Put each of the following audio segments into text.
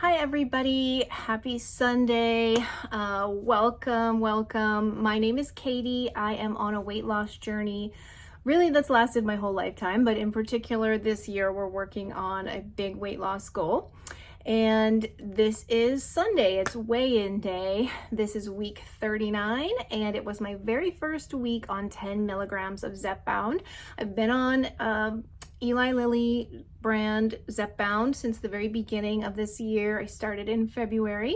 Hi everybody, happy Sunday. Welcome. My name is Katie. I am on a weight loss journey. Really, that's lasted my whole lifetime, but in particular this year we're working on a big weight loss goal. And this is Sunday, it's weigh-in day. This is week 39, and it was my very first week on 10 milligrams of Zepbound. I've been on Eli Lilly brand Zepbound since the very beginning of this year. I started in February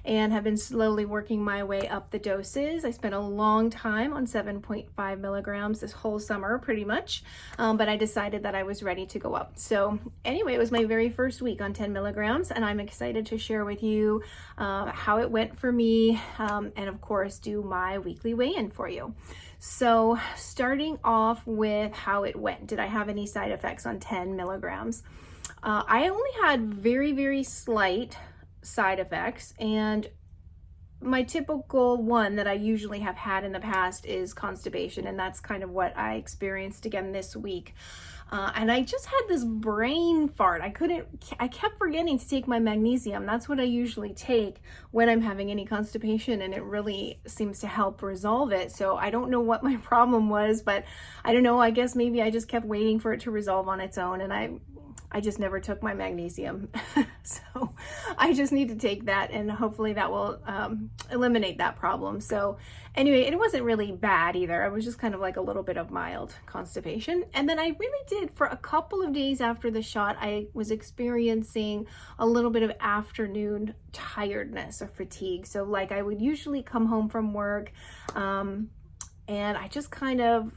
and have been slowly working my way up the doses. I spent a long time on 7.5 milligrams this whole summer pretty much, but I decided that I was ready to go up. So anyway, it was my very first week on 10 milligrams and I'm excited to share with you how it went for me and of course do my weekly weigh-in for you. So starting off with how it went, did I have any side effects on 10 milligrams? I only had very slight side effects, and my typical one that I usually have had in the past is constipation, and that's kind of what I experienced again this week. And I just had this brain fart. I kept forgetting to take my magnesium. That's what I usually take when I'm having any constipation, and it really seems to help resolve it. So I don't know what my problem was, but I don't know, I guess maybe I just kept waiting for it to resolve on its own, and I just never took my magnesium. So I just need to take that, and hopefully that will eliminate that problem. So anyway, it wasn't really bad either. It was just kind of like a little bit of mild constipation. And then I really did, for a couple of days after the shot, I was experiencing a little bit of afternoon tiredness or fatigue. So like I would usually come home from work and I just kind of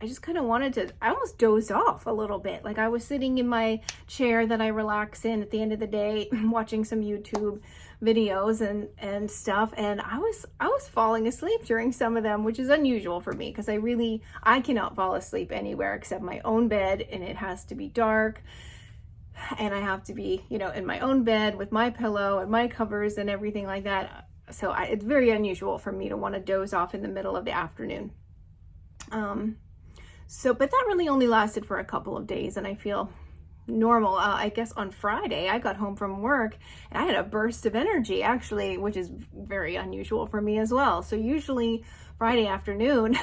wanted to, I almost dozed off a little bit. Like I was sitting in my chair that I relax in at the end of the day, watching some YouTube videos and stuff. And I was falling asleep during some of them, which is unusual for me because I cannot fall asleep anywhere except my own bed, and it has to be dark. And I have to be, in my own bed with my pillow and my covers and everything like that. So it's very unusual for me to want to doze off in the middle of the afternoon. But that really only lasted for a couple of days, and I feel normal. I guess on Friday, I got home from work and I had a burst of energy, actually, which is very unusual for me as well. So usually Friday afternoon,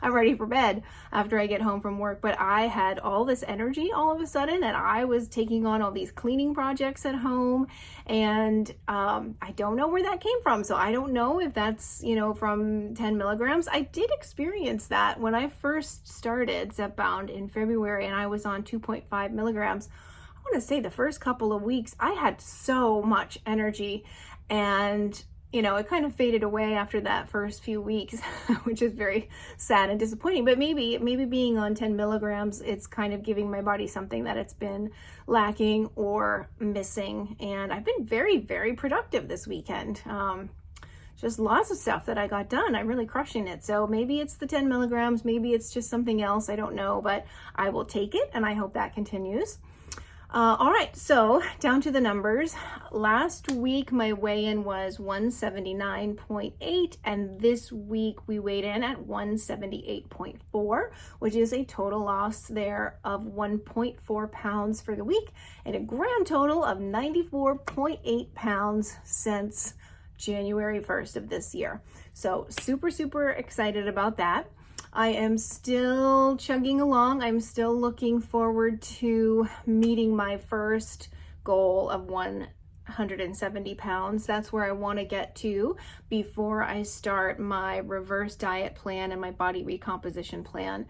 I'm ready for bed after I get home from work, but I had all this energy all of a sudden, and I was taking on all these cleaning projects at home, and I don't know where that came from. So I don't know if that's, from 10 milligrams. I did experience that when I first started Zepbound in February, and I was on 2.5 milligrams. I want to say the first couple of weeks, I had so much energy, and it kind of faded away after that first few weeks, which is very sad and disappointing. But maybe being on 10 milligrams, it's kind of giving my body something that it's been lacking or missing. And I've been very productive this weekend. Just lots of stuff that I got done. I'm really crushing it. So maybe it's the 10 milligrams, maybe it's just something else. I don't know, but I will take it, and I hope that continues. All right, so down to the numbers. Last week, my weigh-in was 179.8, and this week we weighed in at 178.4, which is a total loss there of 1.4 pounds for the week, and a grand total of 94.8 pounds since January 1st of this year. So super excited about that. I am still chugging along. I'm still looking forward to meeting my first goal of 170 pounds. That's where I want to get to before I start my reverse diet plan and my body recomposition plan.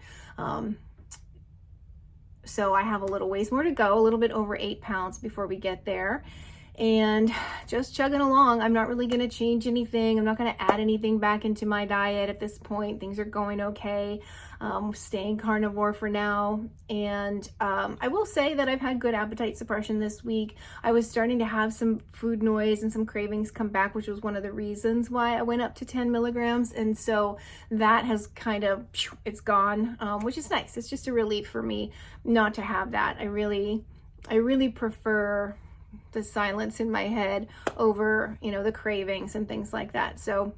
So I have a little ways more to go, a little bit over 8 pounds before we get there. And just chugging along. I'm not really going to change anything. I'm not going to add anything back into my diet at this point. Things are going okay. Staying carnivore for now. And I will say that I've had good appetite suppression this week. I was starting to have some food noise and some cravings come back, which was one of the reasons why I went up to 10 milligrams. And so that has kind of, it's gone, which is nice. It's just a relief for me not to have that. I really prefer the silence in my head over, the cravings and things like that. So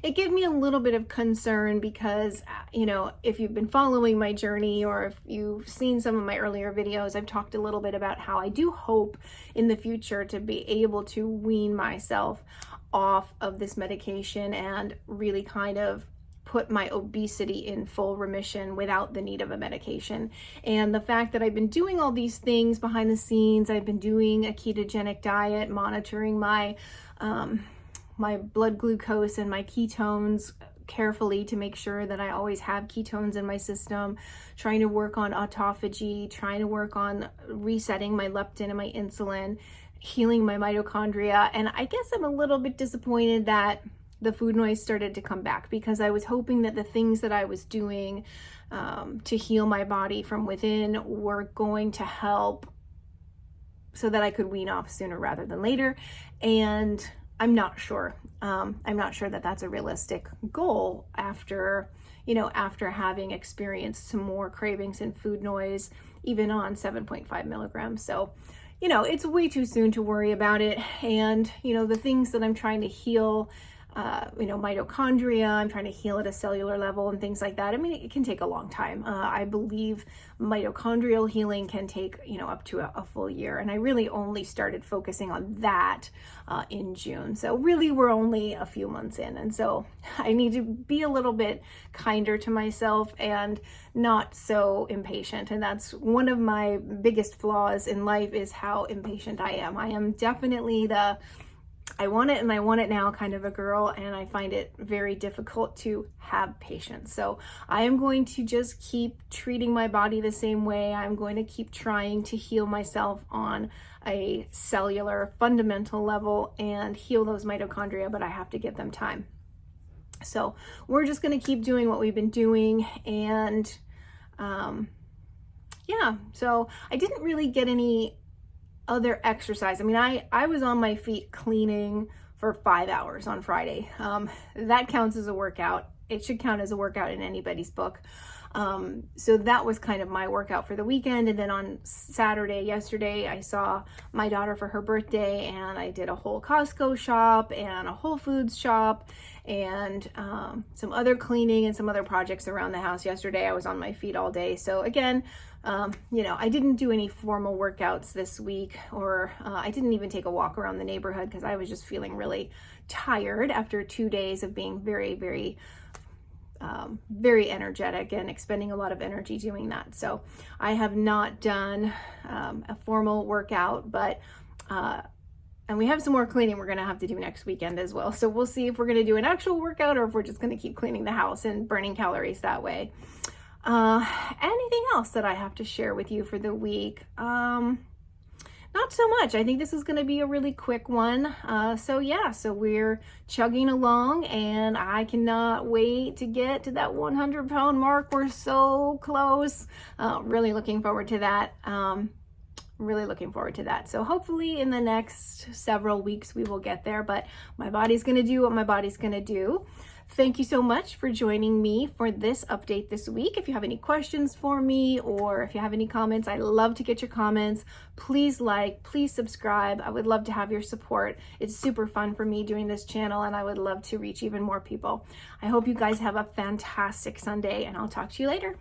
it gave me a little bit of concern because, you know, if you've been following my journey or if you've seen some of my earlier videos, I've talked a little bit about how I do hope in the future to be able to wean myself off of this medication and really kind of put my obesity in full remission without the need of a medication. And the fact that I've been doing all these things behind the scenes, I've been doing a ketogenic diet, monitoring my my blood glucose and my ketones carefully to make sure that I always have ketones in my system, trying to work on autophagy, trying to work on resetting my leptin and my insulin, healing my mitochondria. And I guess I'm a little bit disappointed that the food noise started to come back, because I was hoping that the things that I was doing to heal my body from within were going to help so that I could wean off sooner rather than later. And I'm not sure. I'm not sure that that's a realistic goal after, you know, after having experienced some more cravings and food noise, even on 7.5 milligrams. So, you know, it's way too soon to worry about it. And, you know, the things that I'm trying to heal, you know, mitochondria, I'm trying to heal at a cellular level and things like that. I mean, it can take a long time. I believe mitochondrial healing can take, you know, up to a full year. And I really only started focusing on that in June. So really we're only a few months in. And so I need to be a little bit kinder to myself and not so impatient. And that's one of my biggest flaws in life, is how impatient I am. I am definitely the I want it and I want it now kind of a girl, and I find it very difficult to have patience. So I am going to just keep treating my body the same way. I'm going to keep trying to heal myself on a cellular fundamental level and heal those mitochondria, but I have to give them time. So we're just going to keep doing what we've been doing. And yeah, so I didn't really get any other exercise. I mean, I was on my feet cleaning for 5 hours on Friday. That counts as a workout. It should count as a workout in anybody's book. So that was kind of my workout for the weekend. And then on Saturday, yesterday, I saw my daughter for her birthday, and I did a whole Costco shop and a Whole Foods shop and some other cleaning and some other projects around the house. Yesterday, I was on my feet all day. So again, you know, I didn't do any formal workouts this week, or I didn't even take a walk around the neighborhood because I was just feeling really tired after 2 days of being very, very energetic and expending a lot of energy doing that. So I have not done a formal workout, but and we have some more cleaning we're going to have to do next weekend as well. So we'll see if we're going to do an actual workout or if we're just going to keep cleaning the house and burning calories that way. Anything else that I have to share with you for the week? Not so much. I think this is going to be a really quick one. So yeah, so we're chugging along, and I cannot wait to get to that 100-pound mark. We're so close. Really looking forward to that. Really looking forward to that. So hopefully in the next several weeks we will get there, but my body's going to do what my body's going to do. Thank you so much for joining me for this update this week. If you have any questions for me, or if you have any comments, I love to get your comments. Please like, please subscribe. I would love to have your support. It's super fun for me doing this channel, and I would love to reach even more people. I hope you guys have a fantastic Sunday, and I'll talk to you later.